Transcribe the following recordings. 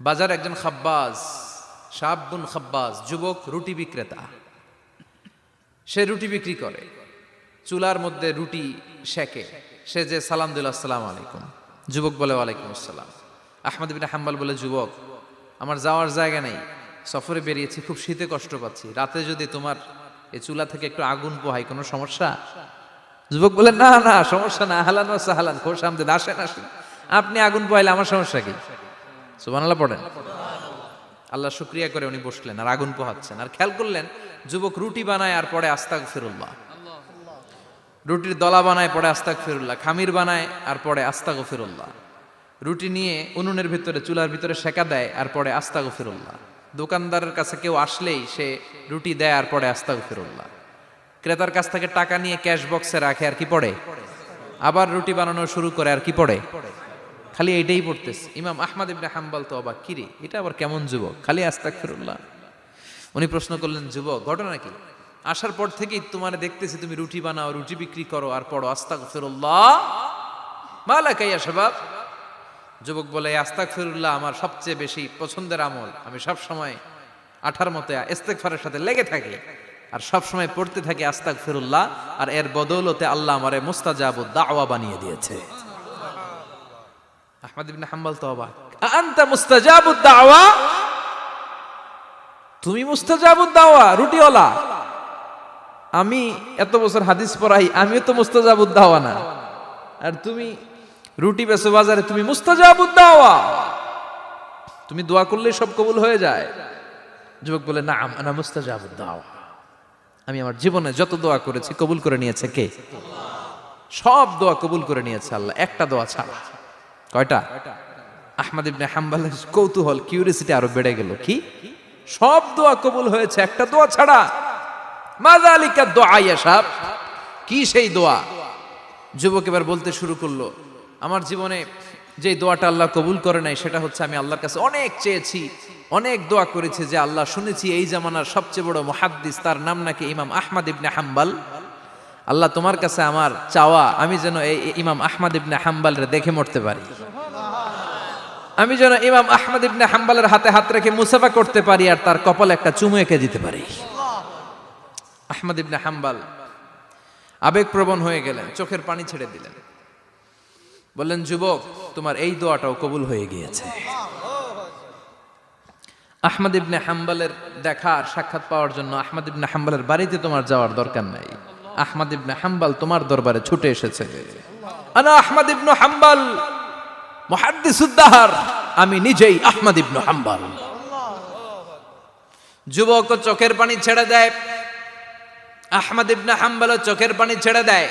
বাজার একজন খাব্বাজ, শাবুন খাব্বাজ, যুবক রুটি বিক্রেতা। সে রুটি বিক্রি করে, চুলার মধ্যে রুটি সেকে। সে যে সালাম দিল, আসসালামু আলাইকুম, যুবক বলে ওয়ালাইকুম আসসালাম। আহমদ ইবনে হাম্বল বলে, যুবক আমার যাওয়ার জায়গা নেই, সফরে বেরিয়েছি, খুব শীতে কষ্ট পাচ্ছি, রাতে যদি তোমার এই চুলা থেকে একটু আগুন পোহাই কোনো সমস্যা? যুবক বলে, না না সমস্যা না, আহলান ওয়া সাহলান, খোশ আমদেদ, আসেন আসেন, আপনি আগুন পোহাইলে আমার সমস্যা কি? সুবহানাল্লাহ পড়েন। আল্লাহ শুকরিয়া করে উনি বসলেন আর আগুন পোহাচ্ছেন, আর খেয়াল করলেন যুবক রুটি বানায় আর পরে আস্তাগফিরুল্লাহ, রুটির দলা বানায় পরে আস্তাগফিরুল্লাহ, খামির বানায় আর পরে আস্তাগফিরুল্লাহ, রুটি নিয়ে উনুনের ভিতরে চুলার ভিতরে সেকা দেয় আর পরে আস্তাগফিরুল্লাহ, দোকানদারের কাছে কেউ আসলেই সে রুটি দেয় আর পরে আস্তাগফিরুল্লাহ, ক্রেতার কাছ থেকে টাকা নিয়ে ক্যাশ বক্সে রাখে আর কি পড়ে, আবার রুটি বানানো শুরু করে আর কি পড়ে, খালি এইটাই পড়তেছে। ইমাম আহমদ ইবনে হাম্বল তো অবাক, কিরে এটা আবার কেমন যুবক, খালি আস্তাগফিরুল্লাহ। উনি প্রশ্ন করলেন, যুবক ঘটনা কি? আসার পর থেকেই তোমার দেখতেছি তুমি রুটি বানাও, রুটি বিক্রি করো আর পড়ো আস্তাগফিরুল্লাহ, মালাকা ইয়া শাবাব। যুবক বলে, আস্তাগফিরুল্লাহ আমার সবচেয়ে বেশি পছন্দের আমল, আমি সব সময় আঠার মতো ইস্তেগফারের সাথে লেগে থাকি আর সব সময় পড়তে থাকি আস্তাগফিরুল্লাহ, আর এর বদৌলতে আল্লাহ আমারে মুস্তাজাবুদ দাওয়া বানিয়ে দিয়েছে। আহমদ ইবনে হাম্বল তো অবাক, আনতা মুস্তাজাবুদ দাওয়া, তুমি মুস্তাজাবুদ দাওয়া, রুটিওয়ালা। আমি এত বছর হাদিস পড়াই, আমিও তো মুস্তাজাবুদ দাওয়া না, আর তুমি রুটি বেচো বাজারে, তুমি মুস্তাজাবুদ দাওয়া, তুমি দোয়া করলেই সব কবুল হয়ে যায়। যুবক বলে, না আনা মুস্তাজাবুদ দাওয়া, আমি আমার জীবনে যত দোয়া করেছি কবুল করে নিয়েছে কে? সব দোয়া কবুল করে নিয়েছে আল্লাহ, একটা দোয়া ছাড়া। কয়টা? আহমদ ইবনে হাম্বলের কৌতূহল, কিউরিয়াসিটি আরো বেড়ে গেল, কি সব দোয়া কবুল হয়েছে একটা দোয়া ছাড়া? মাযালিকা দোয়া ইয়া শাব, কি সেই দোয়া? যুবক এবার বলতে শুরু করলো, আমার জীবনে যে দোয়াটা আল্লাহ কবুল করে নাই সেটা হচ্ছে আমি আল্লাহর কাছে অনেক চেয়েছি, অনেক দোয়া করেছি যে আল্লাহ, শুনেছি এই জামানার সবচেয়ে বড় মুহাদ্দিস, তার নাম নাকি ইমাম আহমদ ইবনে হাম্বল, আল্লাহ তোমার কাছে আমার চাওয়া আমি যেন এই ইমাম আহমদ ইবনে হাম্বলরে দেখে মরতে পারি, আমি যেন ইমাম আহমদ ইবনে হাম্বলের হাতে হাত রেখে মুসাফা করতে পারি আর তার কপালে একটা চুমু এঁকে দিতে পারি। আহমদ ইবনে হাম্বল আবেগপ্রবণ হয়ে গেলেন, চোখের পানি ছেড়ে দিলেন, বললেন, যুবক তোমার এই দোয়াটাও কবুল হয়ে গিয়েছে। আহমদ ইবনে হাম্বলের দেখার সাক্ষাৎ পাওয়ার জন্য আহমদ ইবনে হাম্বলের বাড়িতে তোমার যাওয়ার দরকার নাই, আহমদ ইবনে হাম্বল তোমার দরবারে ছুটে এসেছে। আনা আহমদ ইবনে হাম্বল মুহাদ্দিসুদ দাহর, আমি নিজেই আহমদ ইবনে হাম্বল। যুবক চোখের পানি ছেড়ে দেয়, আহমদ ইবনে হাম্বল চোখের পানি ছেড়ে দেয়।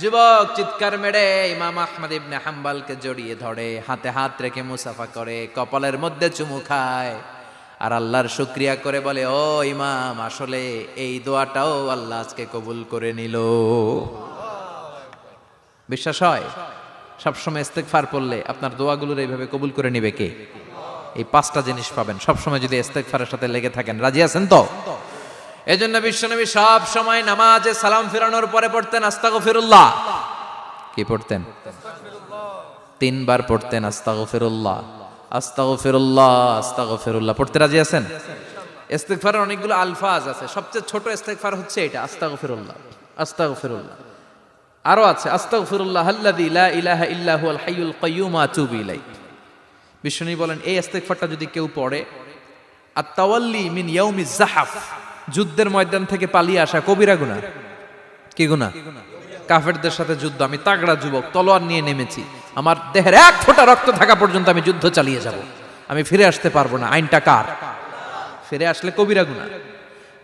যুবক চিৎকার মেরে ইমাম আহমদ ইবনে হাম্বলকে জড়িয়ে ধরে, হাতে হাত রেখে মুসাফা করে, কপালের মধ্যে চুমু খায় আর আল্লাহর শুকরিয়া করে বলে, ও ইমাম, আসলে এই দোয়াটাও আল্লাহ আজকে কবুল করে নিল। বিশ্বাস হয়? সবসময় ইস্তেগফার পড়লে আপনার দোয়াগুলোর এইভাবে কবুল করে নিবে কে? এই পাঁচটা জিনিস পাবেন সবসময় যদি ইস্তেগফারের সাথে লেগে থাকেন। রাজি আছেন তো? এজন্য বিশ্বনবী সব সময় নামাজে সালাম ফিরানোর পরে পড়তেন আস্তাগফিরুল্লাহ। কি পড়তেন? তিনবার পড়তেন আস্তাগফিরুল্লাহ, আস্তাগফিরুল্লাহ, আস্তাগফিরুল্লাহ। পড়তে রাজি আছেন? ইস্তেগফারের অনেকগুলো আলফাজ আছে, সবচেয়ে ছোট ইস্তেগফার হচ্ছে এটা, আস্তাগফিরুল্লাহ, আস্তাগফিরুল্লাহ। আরো আছে আস্তাগফিরুল্লাহ আল্লাযী লা ইলাহা ইল্লা হুয়াল হাইয়ুল কাইয়্যুম ওয়া আতুবু ইলাইহি। বিশ্বনবী বলেন, এই ইস্তেগফারটা যদি কেউ পড়ে, আত-তাওয়াল্লি মিন ইয়াউমিজ যাহাফ, যুদ্ধের ময়দান থেকে পালিয়ে আসা কবিরা গুনাহ। কি গুনাহ? কাফেরদের সাথে যুদ্ধ, আমি তাগড়া যুবক, তলোয়ার নিয়ে নেমেছি, আমার দেহের এক ফোঁটা রক্ত থাকা পর্যন্ত আমি যুদ্ধ চালিয়ে যাব, আমি ফিরে আসতে পারবো না, আইনটা কার? ফিরে আসলে কবিরা গুনাহ।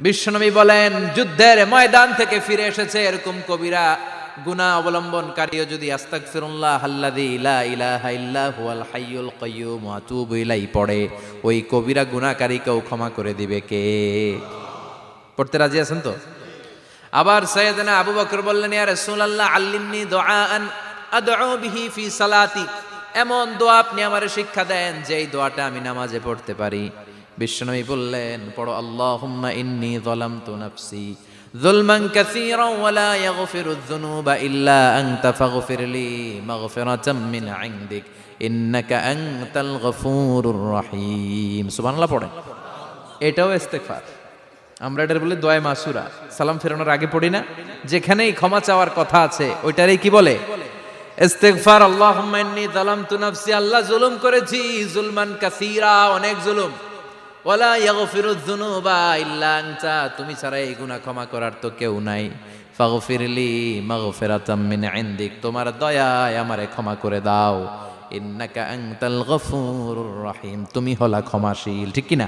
বিশ্বনবী বলেন, যুদ্ধের ময়দান থেকে ফিরে এসেছে এরকম কবিরা গুনাহ অবলম্বনকারীও যদি আস্তাগফিরুল্লাহ আল্লাযী লা ইলাহা ইল্লা হুয়াল হাইয়ুল কাইয়্যুম ওয়া আতুবু ইলাইহি পড়ে, ওই কবিরা গুনাহকারীকেও ক্ষমা করে দিবে কে? পড়তে রাজি আছেন তো? আবার সাইয়েদনা আবু বকর বললেন, ইয়া রাসূলুল্লাহ আল্লিমনি দুআআন আদউ বিহি ফি সালাতি, এমন দোয়া আপনি আমারে শিক্ষা দেন যেই দোয়াটা আমি নামাজে পড়তে পারি। বিশ্বনবী বললেন, পড়ো আল্লাহুম্মা ইন্নী যালামতু নাফসি যুলমান কাসীরান ওয়া লা ইয়াগফিরুয যুনুবা ইল্লা আনতা ফাগফির লি মাগফিরাতাম মিন ইনদিক ইন্নাকা আনতাল গফুরুর রহিম। সুবহানাল্লাহ পড়ে। এটাও ইস্তেগফার। আমরা এটার বলে দোয়া মাসুরা, সালাম ফেরানোর আগে পড়ি না? যেখানেই ক্ষমা চাওয়ার কথা আছে ওইটারই কি বলে? ইস্তেগফার। আল্লাহুম্মা ইন্নী যালামতু নাফসি, আল্লাহ জুলুম করেছি, যুলমান কাসীরা, অনেক জুলুম। ওয়ালা ইয়াগফিরুয যুনুবা ইল্লা আনতা, তুমি ছাড়া এই গুনাহ ক্ষমা করার তো কেউ নাই। ফাগফিরলি মাগফিরাতাম মিন ইনদিক, তোমার দয়ায় আমারে ক্ষমা করে দাও। ইন্নাকা আনতাল গফুরুর রহিম, তুমি হলা ক্ষমাশীল। ঠিক কি না?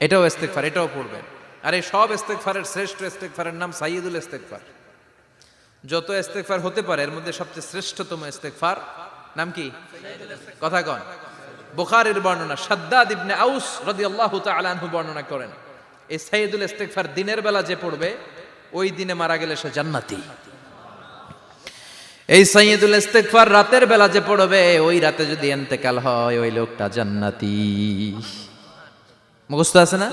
এটাও ইস্তেগফার, এটাও পড়বেন। আর এই সব ইস্তেগফারের শ্রেষ্ঠ ইস্তেগফারের নাম সাইয়্যিদুল ইস্তেগফার। যত ইস্তেগফার হতে পারে এর মধ্যে সবচেয়ে শ্রেষ্ঠতম ইস্তেগফার নাম কি? কথা কন। বুখারীর বর্ণনা, শাদ্দাদ ইবনে আউস রাদিয়াল্লাহু তাআলা আনহু বর্ণনা করেন, এই সাইয়্যিদুল ইস্তেগফার দিনের বেলা যে পড়বে ওই দিনে মারা গেলে সে জান্নাতি। এই সাইয়্যিদুল ইস্তেগফার রাতের বেলা যে পড়বে ওই রাতে যদি ইন্তেকাল হয় ওই লোকটা জান্নাতি। মুখস্থ আছে না?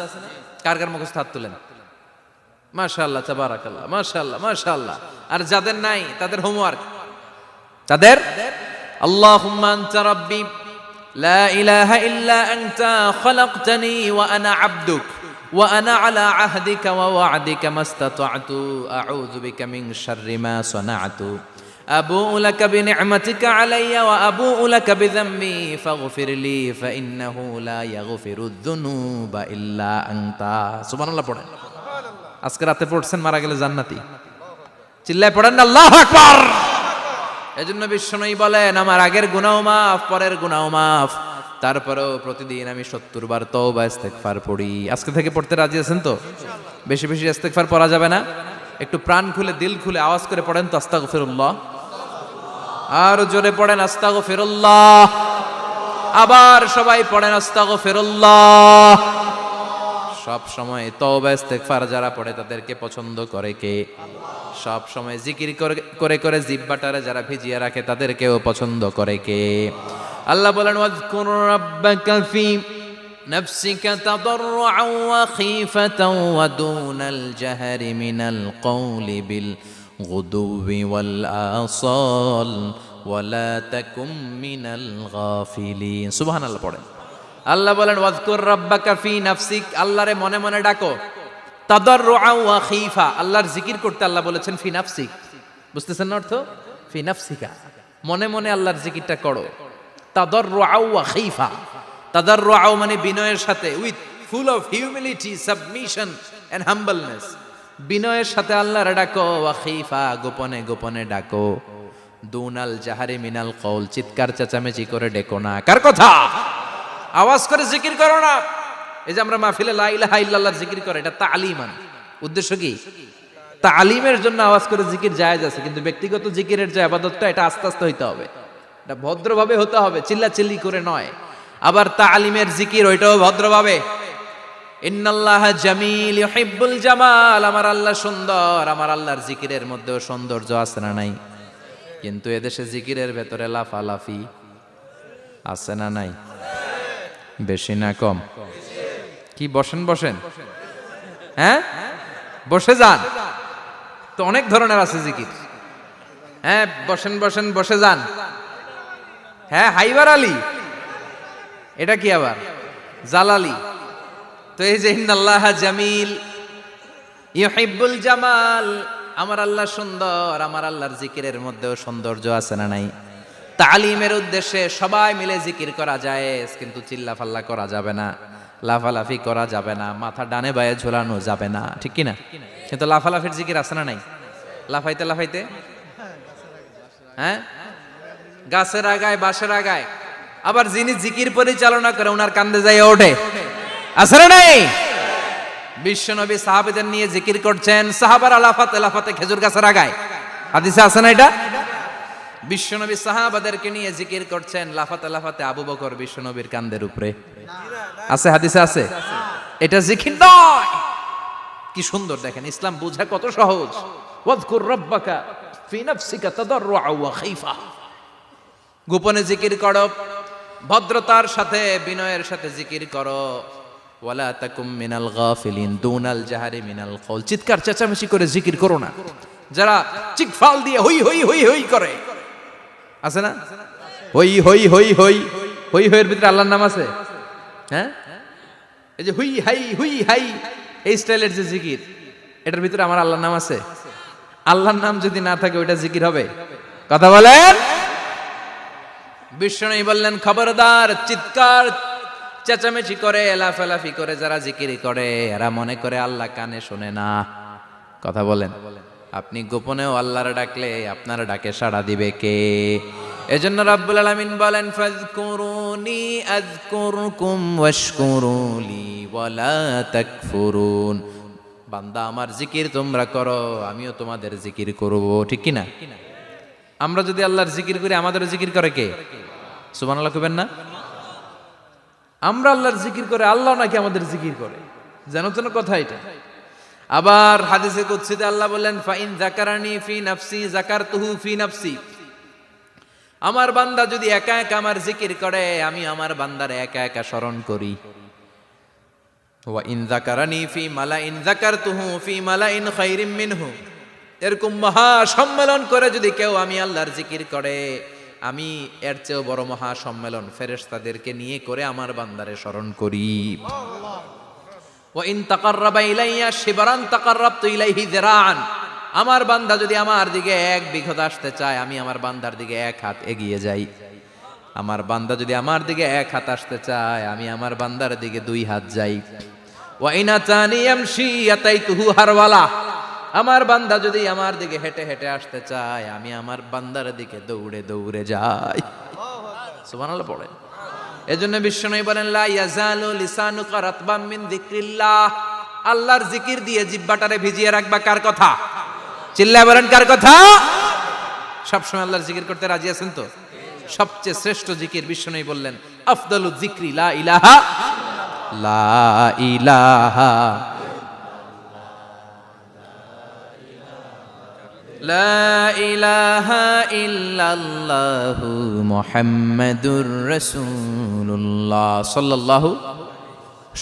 কার কার মুখস্থ হাত তুলেন। মাশাআল্লাহ, তাবারাকাল্লাহ, মাশাআল্লাহ, মাশাআল্লাহ। আর যাদের নাই তাদের হোমওয়ার্ক, তাদের আল্লাহুম্মা আনতা রাব্বি লা ইলাহা ইল্লা আনতা খালাকতানি ওয়া আনা আবদুক ওয়া আনা আলা আহদিকা ওয়া ওয়া'দিকা মাস্তাতা'তু আউযু বিকা মিন শাররি মা সানা'তু আবুউ লাকা বিনি'মাতিকা আলাইয়া ওয়া আবুউ লাকা বিযামবি ফাগফিরলি ফাইন্নাহু লা ইয়াগফিরুয যুনুবা ইল্লা আনতা। সুবহানাল্লাহ পড়েন। আজকে রাতে পড়ছেন, মারা গেলে জান্নাতি। চিল্লায় পড়েন না আল্লাহু আকবার। এজন্য বিশ্বনবী বলেন, আমার আগের গুনাহ মাফ, পরের গুনাহ মাফ, তারপরেও প্রতিদিন আমি 70 বার তওবা ইস্তেগফার পড়ি। আজকে থেকে পড়তে রাজি আছেন তো? বেশি বেশি ইস্তেগফার পড়া যাবে না? একটু প্রাণ খুলে দিল খুলে আওয়াজ করে পড়েন তো আস্তাগফিরুল্লাহ। আর জোরে পড়েন আস্তাগফিরুল্লাহ। আবার সবাই পড়েন আস্তাগফিরুল্লাহ। সব সময় তওবা ইস্তেগফার যারা পড়ে তাদেরকে পছন্দ করে কে? সব সময় জিকির করে করে জিহ্বাটারে যারা ভিজিয়ে রাখে তাদেরকেও পছন্দ করে কে? আল্লাহ বলেন, ওয়াযকুর রাব্বাকা ফি নাফসিকা তাদাররুআন ওয়া খীফাতান ওয়া দুনাল জাহরি মিনাল কওলি বিল গুদুওয়ি ওয়াল আসাল ওয়া লা তাকুম মিনাল গাফিলিন। সুবহানাল্লাহ পড়েন। আল্লাহ বলেন, ওয়াযকুর রাব্বাকা ফি নাফসিক, আল্লাহরে মনে মনে ডাকো। তাদাররুআন ওয়া খীফা, আল্লাহর জিকির করতে আল্লাহ বলেছেন ফি নাফসিক। বুঝতেছেন না অর্থ? ফি নাফসিকা, মনে মনে আল্লাহর জিকিরটা করো। তাদাররুআন ওয়া খীফা, তাদাররুআন মানে বিনয়ের সাথে, with full of humility, submission and humbleness. বিনয়ের সাথে আল্লাহরে ডাকো। ওয়া খীফা, গোপনে গোপনে ডাকো। দুনাল জাহারি মিনাল কওল, চিৎকার চেঁচামেচি করে ডেকো না। কার কথা? আওয়াজ করে জিকির করো না। এই যে আমরা মাহফিলে লা ইলাহা ইল্লাল্লাহর জিকির করে, এটা তালিমান। উদ্দেশ্য কি? তালিমের জন্য আওয়াজ করে জিকির জায়েজ আছে, কিন্তু ব্যক্তিগত জিকিরের যে ইবাদতটা এটা আস্তে আস্তে হইতে হবে, এটা ভদ্রভাবে হতে হবে, চিল্লাচিল্লি করে নয়। আবার তালিমের জিকির ওইটাও ভদ্রভাবে। ইন্নাল্লাহা জামিল ইউহিব্বুল জামাল, আমার আল্লাহ সুন্দর, আমার আল্লাহর জিকিরের মধ্যেও সৌন্দর্য আছে না নাই? কিন্তু এদেশে জিকিরের ভেতরে লাফালাফি আছে না নাই? বেশি না কম? কি বসেন বসেন, হ্যাঁ বসে যান তো, অনেক ধরনের আছে জিকির। হ্যাঁ বসেন বসেন, বসে যান। হ্যাঁ হাইবার আলী, এটা কি আবার জালালি? তো এই যে ইন্নাল্লাহা জামিল ইউহিব্বুল জামাল, আমার আল্লাহ সুন্দর, আমার আল্লাহর জিকিরের মধ্যেও সৌন্দর্য আছে না নাই? তালিমের উদ্দেশ্যে সবাই মিলে জিকির করা যায়, কিন্তু চিল্লাফাল্লা করা যাবে না, লাফালাফি করা যাবে না, মাথা ডানে বায়ে ঝোলানো যাবে না। ঠিক কি না? কিন্তু লাফালাফির জিকির আছে না নাই? লাফাইতে লাফাইতে, হ্যাঁ গাছের আগায় বাঁশের আগায়। আবার যিনি জিকির পরিচালনা করে ওনার কান্দে যাই ওঠে, আছে না নাই? বিশ্বনবী সাহাবীদের নিয়ে জিকির করছেন, সাহাবারা লাফাতে লাফাতে খেজুর গাছের আগায়। হাদিসে আছে না এটা? বিশ্বনবী সাহাবাদেরকে নিয়ে জিকির করছেন, লাফাতে লাফাতে আবু বকর বিশ্বনবীর কান্দের উপরে। আছে হাদিসে আছে? এটা জিকির নয়। কি সুন্দর দেখেন, ইসলাম বোঝা কত সহজ। ওয়াযকুর রাব্বাকা ফি নাফসিকা তাদাররুআন ওয়া খীফা, গোপনে জিকির করো, ভদ্রতার সাথে বিনয়ের সাথে জিকির করো। ওয়ালা তাকুম মিনাল গাফিলিন দুনাল জাহারি মিনাল কওল। চিৎকার চেঁচামেচি করে জিকির করো না। যারা চিকফাল দিয়ে হই হই হই হই করে, আছে না? হই হই হই হই হই হইয়ের ভিতরে আল্লাহর নাম আছে? হ্যাঁ, এই যে হুই হাই হুই হাই এই স্টাইলের যে জিকির, এটার ভিতরে আমার আল্লাহর নাম আছে? আল্লাহর নাম যদি না থাকে ওইটা জিকির হবে? কথা বলেন। বিষ্ণু বললেন খবরদার, চিৎকার চেঁচামেচি করে লাফালাফি করে যারা জিকির করে এরা মনে করে আল্লাহ কানে শোনে না। কথা বলেন। আপনি গোপনেও আল্লাহর ডাকলে আপনার ডাকে সাড়া দিবে কে? এজন্য রাব্বুল আলামিন বলেন ফাযকুরুনি আযকুরকুম ওয়াশকুরুলি ওয়ালা তাকফুরুন। বান্দা আমার জিকির তোমরা করো, আমিও তোমাদের জিকির করব, ঠিক কি না? আমরা যদি আল্লাহর জিকির করি আমাদের জিকির করে কে? সুবহানাল্লাহ কইবেন না? আমরা আল্লাহর জিকির করে আল্লাহ নাকি আমাদের জিকির করে, জানো তো না কথা এটা। আবার হাদিসে কুদসিতে আল্লাহ বললেন ফাইন যাকারানি ফি নাফসি যাকারতুহু ফি নাফসি। আমার বান্দা যদি একা একা আমার জিকির করে আমি আমার বান্দার একা একা স্মরণ করি। ওয়া ইন যাকারানি ফি মালাইন যাকারতুহু ফি মালাইন খায়রিম মিনহু। এরকম মহা সম্মেলন করে যদি কেউ আমি আল্লাহর জিকির করে আমি এর চেয়েও বড় মহা সম্মেলন ফেরেশতাদেরকে নিয়ে করে আমার বান্দারে স্মরণ করি। ওয়া ইন তাকাররাবা ইলাইয়া শিবরান তাকাররাবতু ইলাইহি যিরাআন। আমার বান্দা যদি আমার দিকে এক বিঘত আসতে চায় আমি আমার বান্দার দিকে এক হাত এগিয়ে যাই। আমার বান্দা যদি আমার দিকে এক হাত আসতে চায় আমি আমার বান্দার দিকে দুই হাত যাই। ওয়া ইন আতানি ইয়ামশি আতাইতুহু হারওয়ালা। আমার বান্দা যদি আমার দিকে হেঁটে হেঁটে আসতে চায় আমি আমার বান্দার দিকে দৌড়ে দৌড়ে যাই। সুবহানাল্লাহ পড়েন। এজন্য বিশ্বনবী বলেন লা ইয়াজালু লিসানুকা রাতবাম মিন যিকরিল্লাহ। আল্লাহর জিকির দিয়ে জিহ্বাটারে ভিজিয়ে রাখবা। কার কথা? চিল্লায় বলেন কার কথা? সবসময় আল্লাহর জিকির করতে রাজি আছেন তো? সবচেয়ে শ্রেষ্ঠ জিকির বিশ্বনবী বললেন আফদালু যিকরি লা ইলাহা লা ইলাহা লা ইলাহা ইল্লাল্লাহু মুহাম্মাদুর রাসূলুল্লাহ সাল্লাল্লাহু।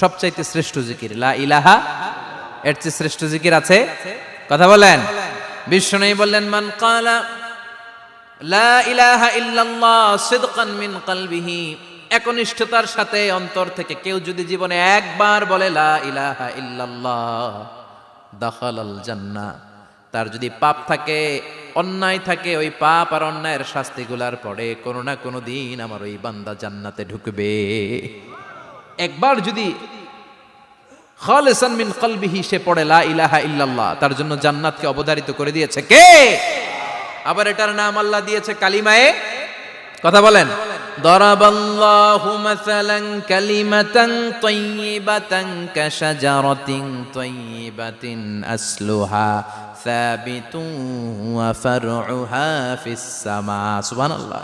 সবচাইতে শ্রেষ্ঠ জিকির লা ইলাহা। এর চেয়ে শ্রেষ্ঠ জিকির আছে? কথা বলেন। বিশ্বনবী বললেন মান ক্বালা লা ইলাহা ইল্লাল্লাহ সিদকান মিন কলবিহি। একনিষ্ঠতার সাথে অন্তর থেকে কেউ যদি জীবনে একবার বলে লা ইলাহা ইল্লাল্লাহ দাখালাল জান্নাহ। তার যদি পাপ থাকে অন্যায় থাকে ওই পাপ আর অন্যায়ের শাস্তিগুলার পরে কোনো না কোনো দিন আমার ওই বান্দা জান্নাতে ঢুকবে। একবার যদি খালিসান মিন কলবিহি সে পড়ে লা ইলাহা ইল্লাল্লাহ তার জন্য জান্নাতকে অবধারিত করে দিয়েছে কে? আবার এটার নাম আল্লাহ দিয়েছে কালিমায়ে। কথা বলেন। দরাবাল্লাহু মাসালান কালিমাতান তাইয়িবাতান কাশাজারাতিন তাইয়িবাতিন আসলুহা সাবিতুন ওয়া ফারউহা ফিস সামা। সুবহানাল্লাহ।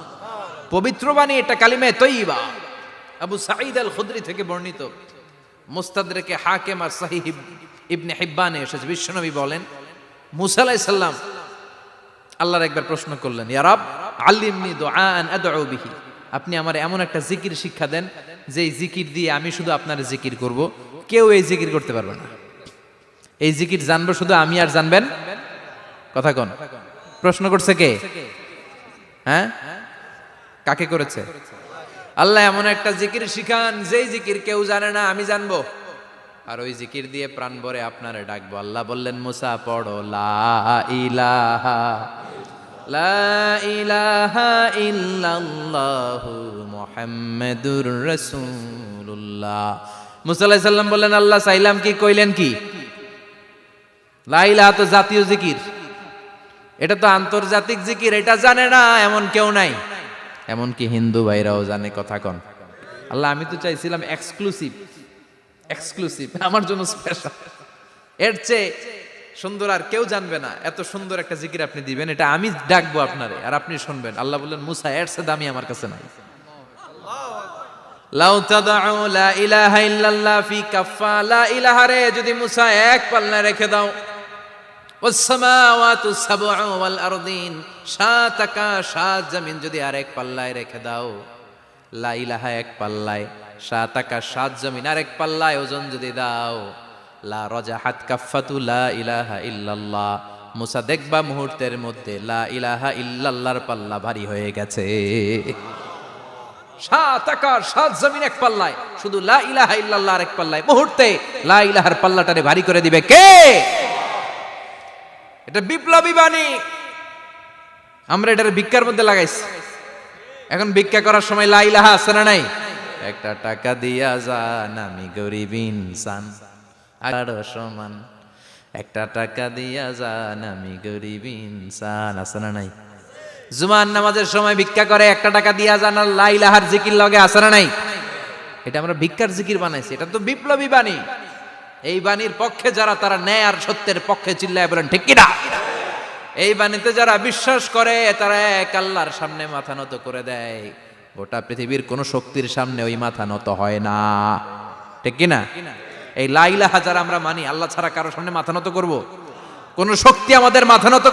পবিত্র বাণী এটা কালিমায়ে তাইয়িবা। আবু সাঈদ আল খুদরি থেকে বর্ণিত, মুস্তাদরেকে হাকিম আর সহিহ ইবনে হিব্বানে এসেছে। বিশ্বনবী বলেন মুসা আলাইহিস সালাম আল্লাহর একবার প্রশ্ন করলেন ইয়া রাব আল্লিমনি দুআআন আদউ বিহি। আপনি আমার এমন একটা জিকির শিক্ষা দেন যে এই জিকির দিয়ে আমি শুধু আপনার জিকির করব, কেউ এই জিকির করতে পারবে না। এই জিকির জানবো শুধু আমি আর জানবেন। কথা কোন? প্রশ্ন করছে কে? হ্যাঁ, কাকে করেছে? আল্লাহ এমন একটা জিকির শিখান যেই জিকির কেউ জানে না আমি জানবো, আর ওই জিকির দিয়ে প্রাণ ভরে আপনারে ডাকবো। আল্লাহ বললেন মুসা পড়ো লা ইলাহা লা ইলাহা ইল্লাল্লাহু মুহাম্মাদুর রাসূলুল্লাহ। মুসা আলাইহিস সালাম বললেন আল্লাহ চাইলাম কি, কইলেন কি? লা ইলাহা তো জাতীয় জিকির, এটা তো আন্তর্জাতিক জিকির, এটা জানে না এমন কেউ নাই। এমনকি হিন্দু ভাইরাও জানে। কথা কন। আল্লাহ আমি তো চাইছিলাম এক্সক্লুসিভ, আমার জন্য স্পেশাল, এর চেয়ে সুন্দর আর কেউ জানবে না। এত সুন্দর একটা জিকির আপনি দিবেন, এটা আমি ডাকবো আপনারে আর আপনি শুনবেন। আল্লাহ বললেন মুসা এর চেয়ে দামি আমার কাছে নাই। লাউ তাদউ লা ইলাহা ইল্লাল্লাহ ফি কাফা। লা ইলাহা রে যদি মুসা এক পাল্লায় রেখে দাও, ওয়াস সামাওয়াতু সাবউ ওয়াল আরদিন, সাত আকাশ সাত জমিন যদি আরেক পাল্লায় রেখে দাও, লা ইলাহা এক পাল্লায়, 7 আকাশ 7 জমিন আর এক পাল্লায় ওজন যদি দাও, লা রাজাহাত কাফাতু লা ইলাহা ইল্লাল্লাহ, মুসা দেখবা মুহূর্তের মধ্যে লা ইলাহা ইল্লাল্লাহর পাল্লা ভারী হয়ে গেছে। 7 আকাশ 7 জমিন এক পাল্লায়, শুধু লা ইলাহা ইল্লাল্লাহ আর এক পাল্লায়, মুহূর্তে লা ইলাহার পাল্লাটারে ভারী করে দিবে কে? এটা বিপ্লবী বাণী। আমরা এটার ভিক্ষার মধ্যে লাগাইছি। এখন ভিক্ষা করার সময় লা ইলাহা আছে না নাই? একটা টাকা দিয়া যান আমি গরিব ইনসান, আরো সমান, একটা টাকা দিয়া যান আমি গরিব ইনসান, আছে না নাই? জুমার নামাজের সময় ভিক্ষা করে একটা টাকা দিয়া যান আর লা ইলাহার জিকির লগে, আছে না নাই? এটা আমরা ভিক্ষার জিকির বানাইছি, এটা তো বিপ্লবী বাণী। এই বাণীর পক্ষে যারা, তারা ন্যায় আর সত্যের পক্ষে চিল্লায় বলেন ঠিক কিনা? এই বাণীতে যারা বিশ্বাস করে তারা এক আল্লাহর সামনে মাথা নত করে দেয়। গোটা পৃথিবীর কোন শক্তির সামনে ওই মাথা নত হয় না, ঠিক কিনা? এই লা ইলাহা যারা আমরা মানি, আল্লাহ ছাড়া কারো সামনে মাথা নত করব? কোন শক্তি আমাদের মাথা নত